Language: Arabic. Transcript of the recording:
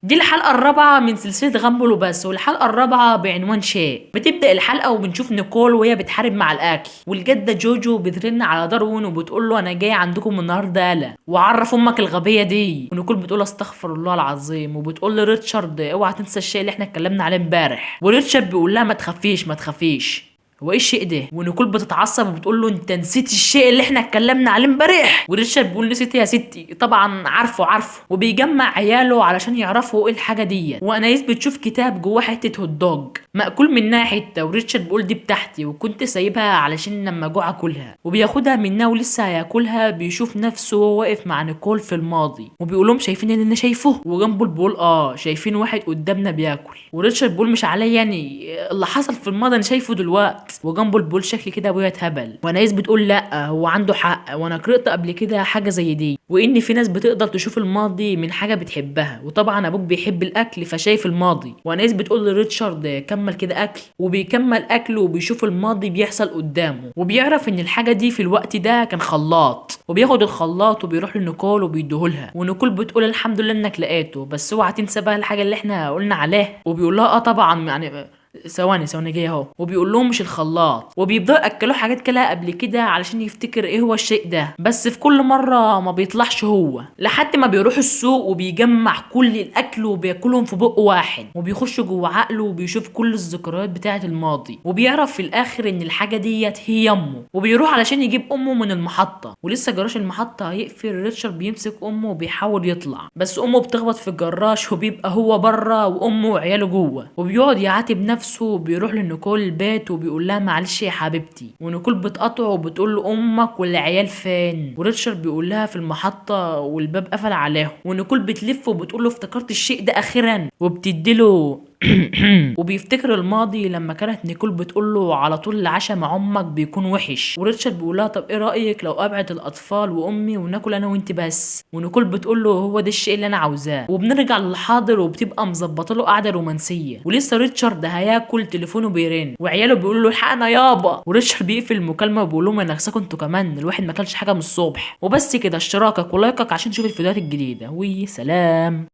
دي الحلقة الرابعة من سلسلة غامبل وبس، والحلقة الرابعة بعنوان شيء. بتبدأ الحلقة وبنشوف نيكول وهي بتحارب مع الأكل، والجدة جوجو بترن على داروين وبتقول له أنا جاي عندكم النهاردة يالا وعرف أمك الغبية دي. ونيكول بتقول استغفر الله العظيم، وبتقول لريتشارد اوعى تنسى الشيء اللي احنا اتكلمنا عليه امبارح. وريتشارد بيقول لها ما تخافيش ما تخافيش. هو ايه الشيء ده؟ ونيكول بتتعصب وبتقول له انت نسيت الشيء اللي احنا اتكلمنا عليه امبارح. وريتشارد بيقول نسيت يا ستي؟ طبعا عارفه. وبيجمع عياله علشان يعرفوا ايه الحاجه دي. وانايس بتشوف كتاب جواه حته هوت دوج ماكول منها حته، وريتشارد بيقول دي بتاعتي وكنت سايبها علشان لما جوع اكلها. وبياخدها منها ولسه هياكلها بيشوف نفسه واقف مع نيكول في الماضي، وبيقول لهم شايفين اللي انا شايفه؟ وجنبه بيقول شايفين واحد قدامنا بياكل. وريتشارد بيقول مش عليا يعني اللي حصل في الماضي انا شايفه دلوقتي. وجنبه البول شكل كده ابويا اتهبل. ونايس بتقول لا هو عنده حق، وانا قرأت قبل كده حاجه زي دي، وان في ناس بتقدر تشوف الماضي من حاجه بتحبها، وطبعا ابوك بيحب الاكل فشايف الماضي. ونايس بتقول لريتشارد كمل كده اكل، وبيكمل اكله وبيشوف الماضي بيحصل قدامه، وبيعرف ان الحاجه دي في الوقت ده كان خلاط، وبياخد الخلاط وبيروح لنيكول وبيديهولها. ونيكول بتقول الحمد لله انك لقيته، بس اوعى تنسى بقى الحاجه اللي احنا قلنا عليها. وبيقول لها طبعا يعني ثواني جاي اهو. وبيقول لهم مش الخلاط، وبيبداوا ياكلوه حاجات كلها قبل كده علشان يفتكر ايه هو الشيء ده، بس في كل مره ما بيطلعش هو، لحد ما بيروح السوق وبيجمع كل الاكل وبياكلهم في بق واحد، وبيخش جوه عقله وبيشوف كل الذكريات بتاعه الماضي، وبيعرف في الاخر ان الحاجه ديت هي امه. وبيروح علشان يجيب امه من المحطه، ولسه جراج المحطه هيقفل، ريتشارد بيمسك امه وبيحاول يطلع، بس امه بتخبط في الجراج وبيبقى هو بره وامه وعياله جوه. وبيقعد يعاتب نفسه وبيروح لنيكول البيت وبيقول لها معلش يا حبيبتي. ونيكول بتقطعه وبتقول له امك والعيال فين؟ وريتشارد بيقول لها في المحطه والباب قفل عليهم. ونيكول بتلف وبتقول له افتكرت الشيء ده اخيرا، وبتديله وبيفتكر الماضي لما كانت نيكول بتقول له على طول العشاء مع امك بيكون وحش. وريتشارد بيقول لها طب ايه رايك لو ابعد الاطفال وامي وناكل انا وانت بس؟ ونيكول بتقول له هو ده الشيء اللي انا عاوزاه. وبنرجع للحاضر وبتبقى مظبطه له قعده رومانسيه، ولسه ريتشارد هياكل تليفونه بيرن وعياله بيقولوا له الحقنا يابا. وريتشارد بيقفل المكالمه وبيقول لهم انا نفسكم انتوا كمان الواحد ما اكلش حاجه من الصبح. وبس كده، اشتراكك ولايكك عشان تشوف الفيديوهات الجديده، وسلام.